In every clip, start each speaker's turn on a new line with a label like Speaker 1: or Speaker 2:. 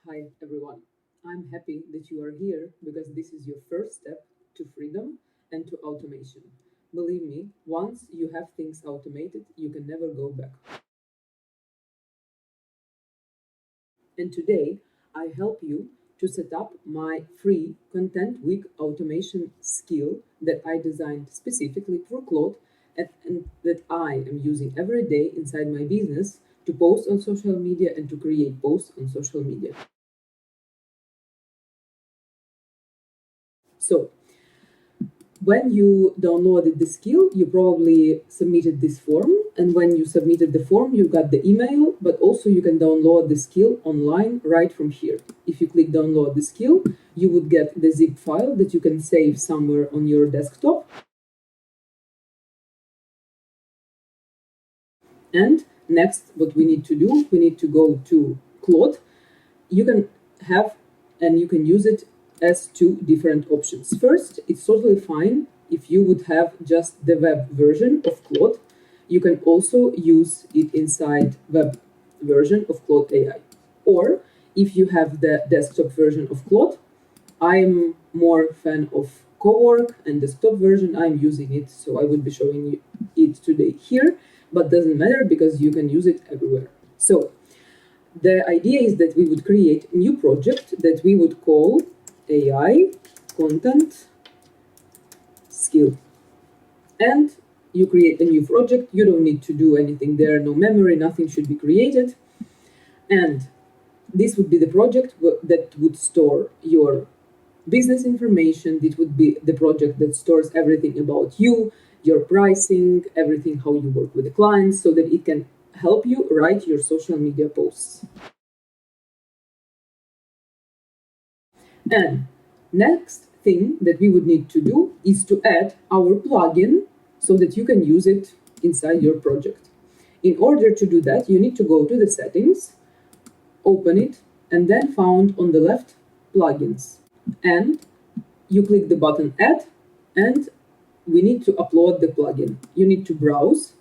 Speaker 1: Hi everyone. I'm happy that you are here because this is your first step to freedom and to automation. Believe me, once you have things automated, you can never go back. And today, I help you to set up my free Content Week automation skill that I designed specifically for Claude and that I am using every day inside my business to post on social media and to create posts on social media. So, when you downloaded the skill, you probably submitted this form. And when you submitted the form, you got the email, but also you can download the skill online right from here. If you click download the skill, you would get the zip file that you can save somewhere on your desktop. And next, what we need to do, we need to go to Claude. You can have and you can use it as two different options. First, it's totally fine if you would have just the web version of Claude. You can also use it inside web version of Claude AI. Or if you have the desktop version of Claude, I'm more fan of co-work and desktop version. I'm using it, so I will be showing you it today here, but doesn't matter because you can use it everywhere. So the idea is that we would create a new project that we would call AI Content Skill. And you create a new project. You don't need to do anything there, no memory, nothing should be created. And this would be the project that would store your business information. It would be the project that stores everything about you, your pricing, everything, how you work with the clients, so that it can help you write your social media posts. And next thing that we would need to do is to add our plugin so that you can use it inside your project. In order to do that, you need to go to the settings, open it, and then found on the left plugins. And you click the button add, and we need to upload the plugin. You need to browse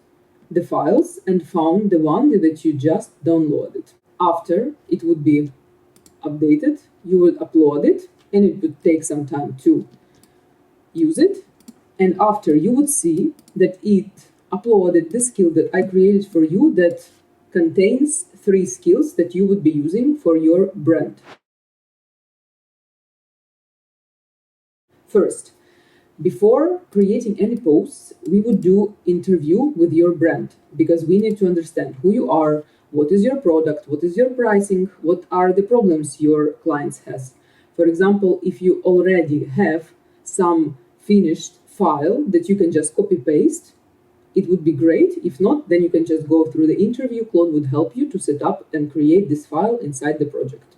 Speaker 1: the files and found the one that you just downloaded. After it would be updated, you will upload it, and it would take some time to use it. And after, you would see that it uploaded the skill that I created for you that contains 3 skills that you would be using for your brand. First, before creating any posts, we would do interview with your brand because we need to understand who you are, what is your product, what is your pricing, what are the problems your clients has. For example, if you already have some finished file that you can just copy paste, it would be great. If not, then you can just go through the interview. Claude would help you to set up and create this file inside the project.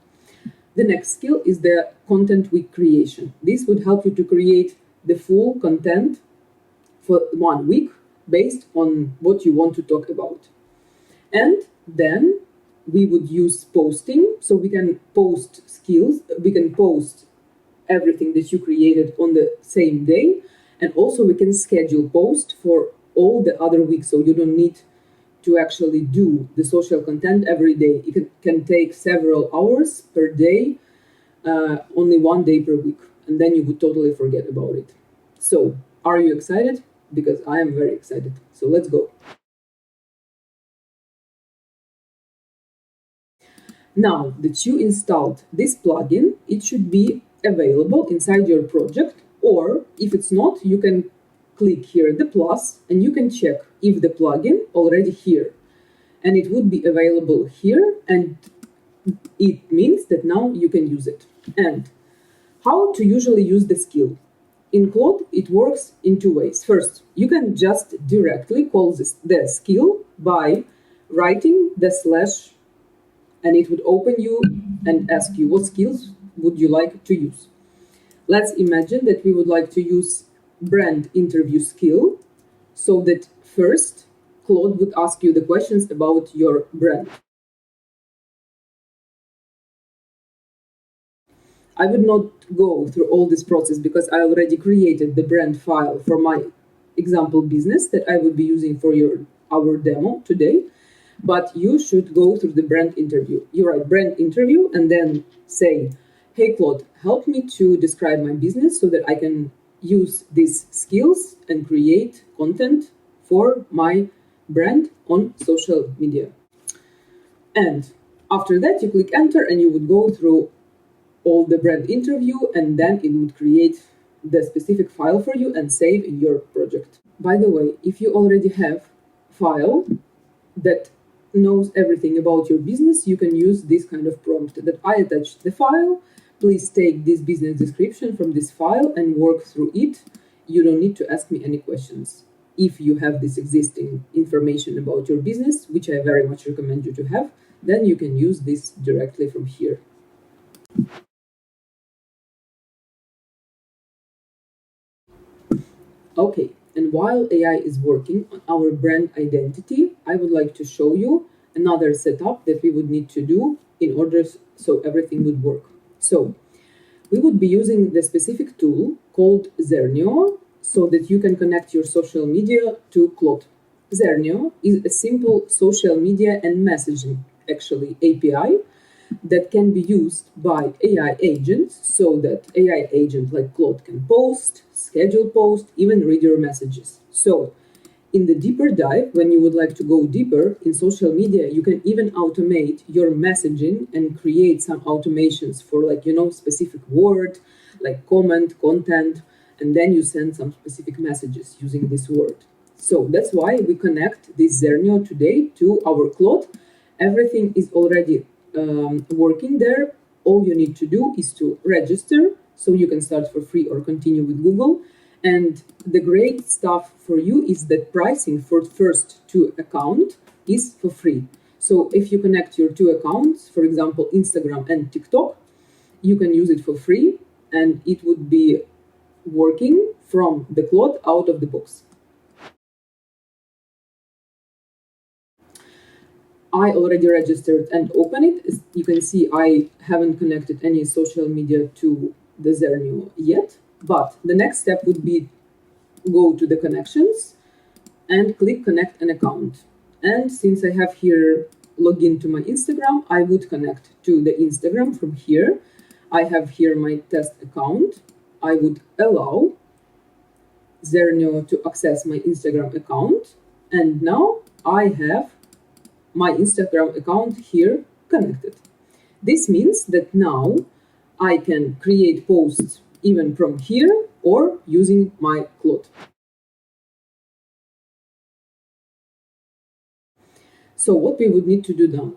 Speaker 1: The next skill is the content week creation. This would help you to create the full content for 1 week based on what you want to talk about. And then we would use posting, so we can post skills, we can post everything that you created on the same day, and also we can schedule post for all the other weeks, so you don't need to actually do the social content every day. It can take several hours per day, only 1 day per week, and then you would totally forget about it. So, are you excited? Because I am very excited. So let's go. Now that you installed this plugin, it should be available inside your project, or if it's not, you can click here the plus and you can check if the plugin already here, and it would be available here, and it means that now you can use it. And how to usually use the skill? In Claude, it works in 2 ways. First, you can just directly call the skill by writing the slash, and it would open you and ask you what skills would you like to use. Let's imagine that we would like to use brand interview skill, so that first Claude would ask you the questions about your brand. I would not go through all this process because I already created the brand file for my example business that I would be using for our demo today. But you should go through the brand interview. You write brand interview and then say, hey, Claude, help me to describe my business so that I can use these skills and create content for my brand on social media. And after that, you click enter and you would go through all the brand interview, and then it would create the specific file for you and save in your project. By the way, if you already have file that knows everything about your business, you can use this kind of prompt that I attached the file. Please take this business description from this file and work through it. You don't need to ask me any questions. If you have this existing information about your business, which I very much recommend you to have, then you can use this directly from here. Okay, and while AI is working on our brand identity, I would like to show you another setup that we would need to do in order so everything would work. So we would be using the specific tool called Zernio so that you can connect your social media to Claude. Zernio is a simple social media and messaging actually API that can be used by AI agents so that AI agent like Claude can post, schedule post, even read your messages. So in the deeper dive, when you would like to go deeper in social media, you can even automate your messaging and create some automations for specific word, like comment, content, and then you send some specific messages using this word. So that's why we connect this Zernio today to our Claude. Everything is already working there. All you need to do is to register, so you can start for free or continue with Google. And the great stuff for you is that pricing for first two accounts is for free. So if you connect your two accounts, for example, Instagram and TikTok, you can use it for free and it would be working from the Claude out of the box. I already registered and opened it. You can see I haven't connected any social media to the Zernio yet, but the next step would be go to the connections and click connect an account. And since I have here login to my Instagram, I would connect to the Instagram from here. I have here my test account. I would allow Zernio to access my Instagram account. And now I have my Instagram account here connected. This means that now I can create posts even from here or using my Claude. So what we would need to do now,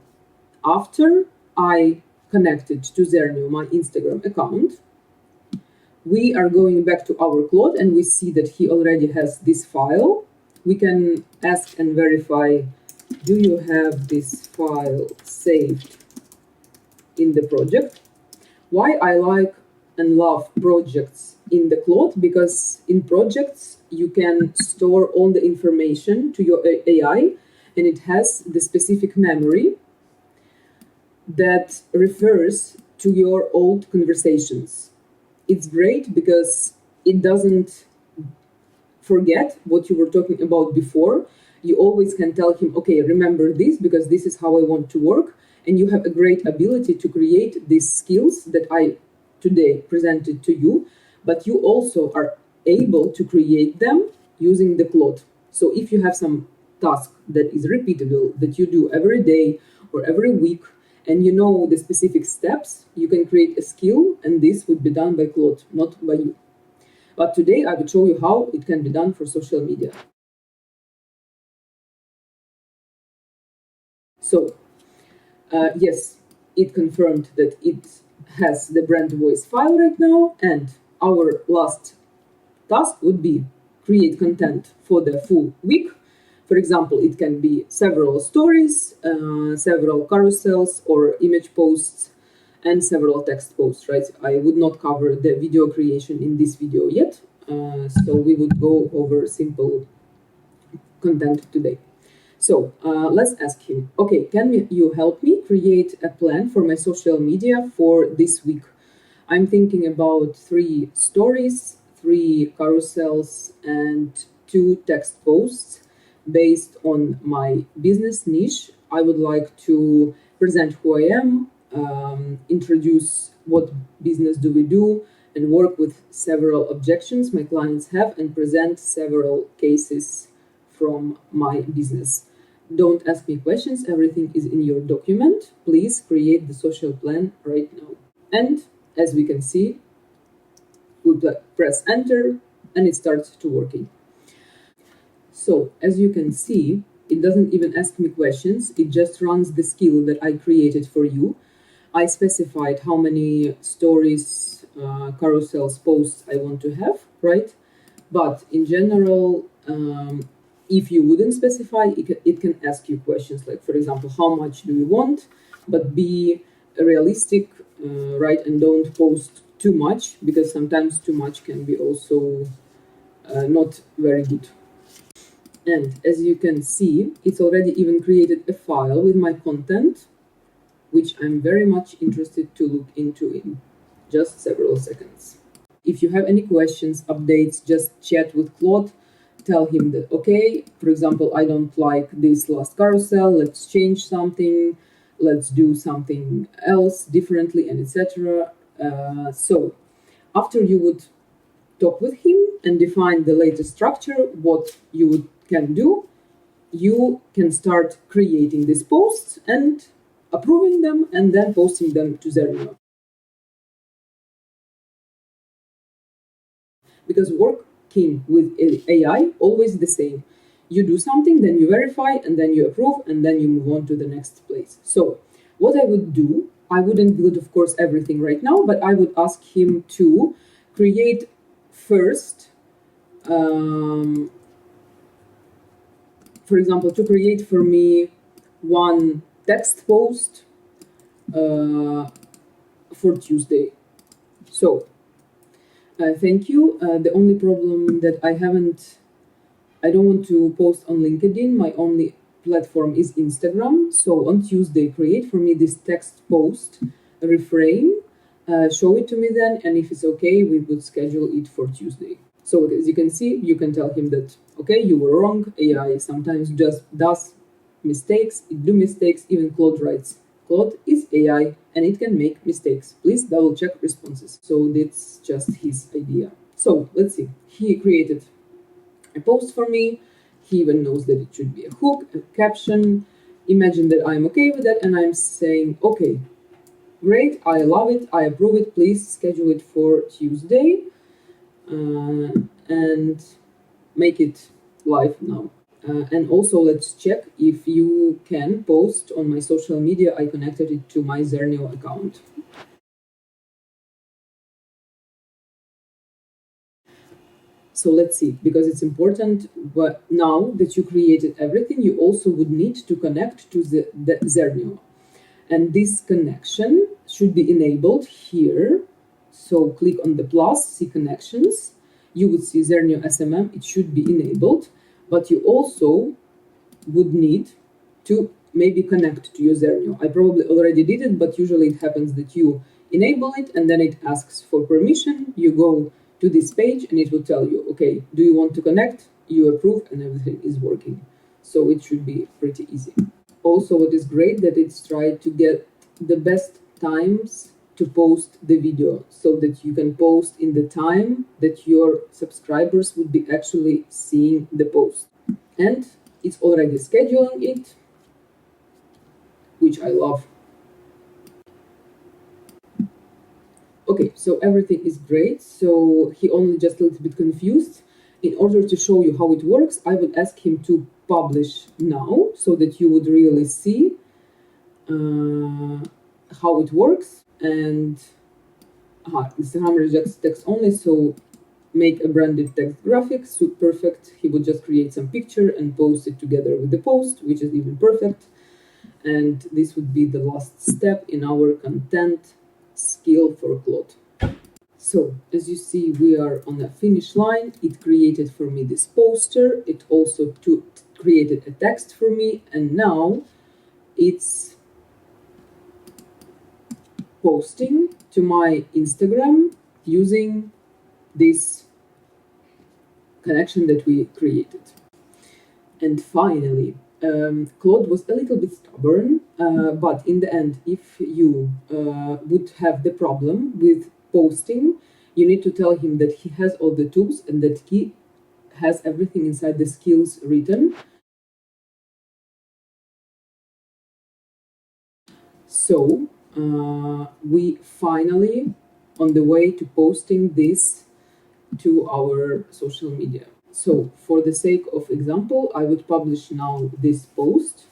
Speaker 1: after I connected to Zernio my Instagram account, we are going back to our Claude and we see that he already has this file. We can ask and verify, do you have this file saved in the project? Why I like and love projects in the Claude, because in projects you can store all the information to your AI and it has the specific memory that refers to your old conversations. It's great because it doesn't forget what you were talking about before. You always can tell him, okay, remember this because this is how I want to work. And you have a great ability to create these skills that I today presented to you, but you also are able to create them using the Claude. So if you have some task that is repeatable, that you do every day or every week, and you know the specific steps, you can create a skill, and this would be done by Claude, not by you. But today I will show you how it can be done for social media. So, yes, it confirmed that it has the brand voice file right now, and our last task would be create content for the full week. For example, it can be several stories, several carousels or image posts, and several text posts, right? I would not cover the video creation in this video yet, so we would go over simple content today. So let's ask him, okay, can you help me create a plan for my social media for this week? I'm thinking about 3 stories, 3 carousels, and 2 text posts based on my business niche I would like to present who I am, introduce what business do we do, and work with several objections my clients have and present several cases from my business. Don't ask me questions, everything is in your document. Please create the social plan right now. And as we can see, we press enter and it starts to working. So as you can see, it doesn't even ask me questions, it just runs the skill that I created for you. I specified how many stories, carousels, posts I want to have, right? But in general, if you wouldn't specify, it can ask you questions like, for example, how much do you want? But be realistic, right? And don't post too much, because sometimes too much can be also not very good. And as you can see, it's already even created a file with my content, which I'm very much interested to look into in just several seconds. If you have any questions, updates, just chat with Claude. Tell him that, okay, for example, I don't like this last carousel, let's change something, let's do something else differently, and etc. So after you would talk with him and define the latest structure, what you can do, you can start creating these posts and approving them and then posting them to Zernio. Because working with AI, always the same. You do something, then you verify, and then you approve, and then you move on to the next place. So what I would do, I wouldn't build, of course, everything right now, but I would ask him to create first, for example, to create for me one text post for Tuesday. So thank you. The only problem that I don't want to post on LinkedIn. My only platform is Instagram. So on Tuesday, create for me this text post, refrain, show it to me then, and if it's okay, we would schedule it for Tuesday. So as you can see, you can tell him that, okay, you were wrong. AI sometimes just does mistakes. It do mistakes. Even Claude writes. Claude is AI and it can make mistakes. Please double check responses. So that's just his idea. So let's see. He created a post for me. He even knows that it should be a hook, a caption. Imagine that I'm okay with that and I'm saying, okay, great, I love it, I approve it, please schedule it for Tuesday and make it live now. And also let's check if you can post on my social media. I connected it to my Zernio account. So let's see, because it's important, but now that you created everything, you also would need to connect to the Zernio. And this connection should be enabled here. So click on the plus, see connections. You would see Zernio SMM, it should be enabled, but you also would need to maybe connect to your Zernio. I probably already did it, but usually it happens that you enable it and then it asks for permission. You go to this page and it will tell you, okay, do you want to connect? You approve and everything is working. So it should be pretty easy. Also, what is great that it's tried to get the best times to post the video so that you can post in the time that your subscribers would be actually seeing the post. And it's already scheduling it, which I love. Okay, so everything is great. So he only just a little bit confused. In order to show you how it works, I would ask him to publish now so that you would really see how it works. And Instagram rejects text only, so make a branded text graphic, so perfect. He would just create some picture and post it together with the post, which is even perfect. And this would be the last step in our content skill for Claude. So as you see, we are on the finish line. It created for me this poster. It also created a text for me, and now it's posting to my Instagram using this connection that we created. And finally, Claude was a little bit stubborn, but in the end, if you would have the problem with posting, you need to tell him that he has all the tools and that he has everything inside the skills written. So we finally on the way to posting this to our social media. So for the sake of example, I would publish now this post.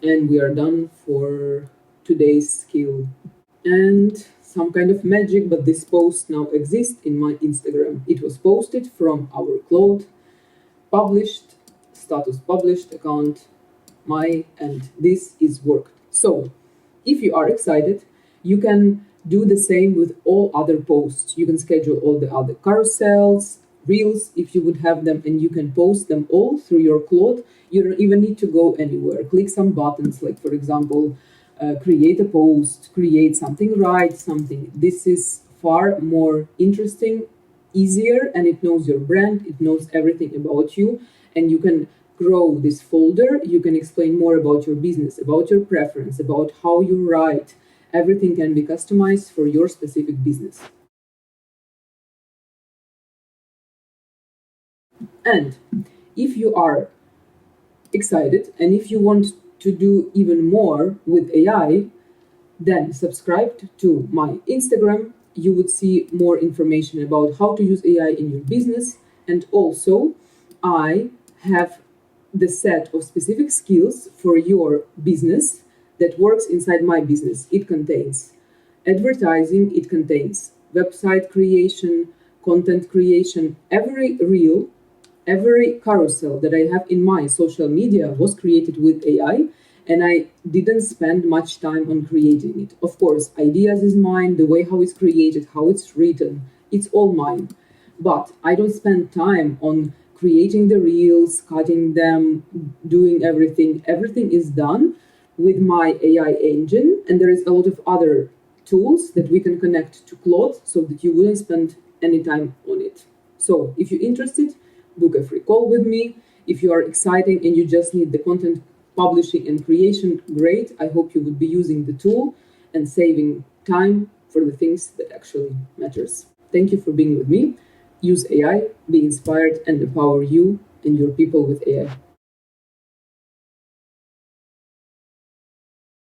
Speaker 1: And we are done for today's skill. And some kind of magic, but this post now exists in my Instagram. It was posted from our Claude published, status published account, and this is worked. So if you are excited, you can do the same with all other posts. You can schedule all the other carousels, reels if you would have them, and you can post them all through your Claude. You don't even need to go anywhere. Click some buttons, like for example, create a post, create something, write something. This is far more interesting, easier, and it knows your brand, it knows everything about you, and you can grow this folder. You can explain more about your business, about your preference, about how you write. Everything can be customized for your specific business. And if you are excited and if you want to do even more with AI, then subscribe to my Instagram. You would see more information about how to use AI in your business. And also, I have the set of specific skills for your business that works inside my business. It contains advertising, it contains website creation, content creation. Every reel, every carousel that I have in my social media was created with AI, and I didn't spend much time on creating it. Of course, ideas is mine, the way how it's created, how it's written, it's all mine. But I don't spend time on creating the reels, cutting them, doing everything. Everything is done with my AI engine, and there is a lot of other tools that we can connect to Claude so that you wouldn't spend any time on it. So if you're interested, book a free call with me. If you are excited and you just need the content publishing and creation, great. I hope you would be using the tool and saving time for the things that actually matters. Thank you for being with me. Use AI, be inspired, and empower you and your people with AI.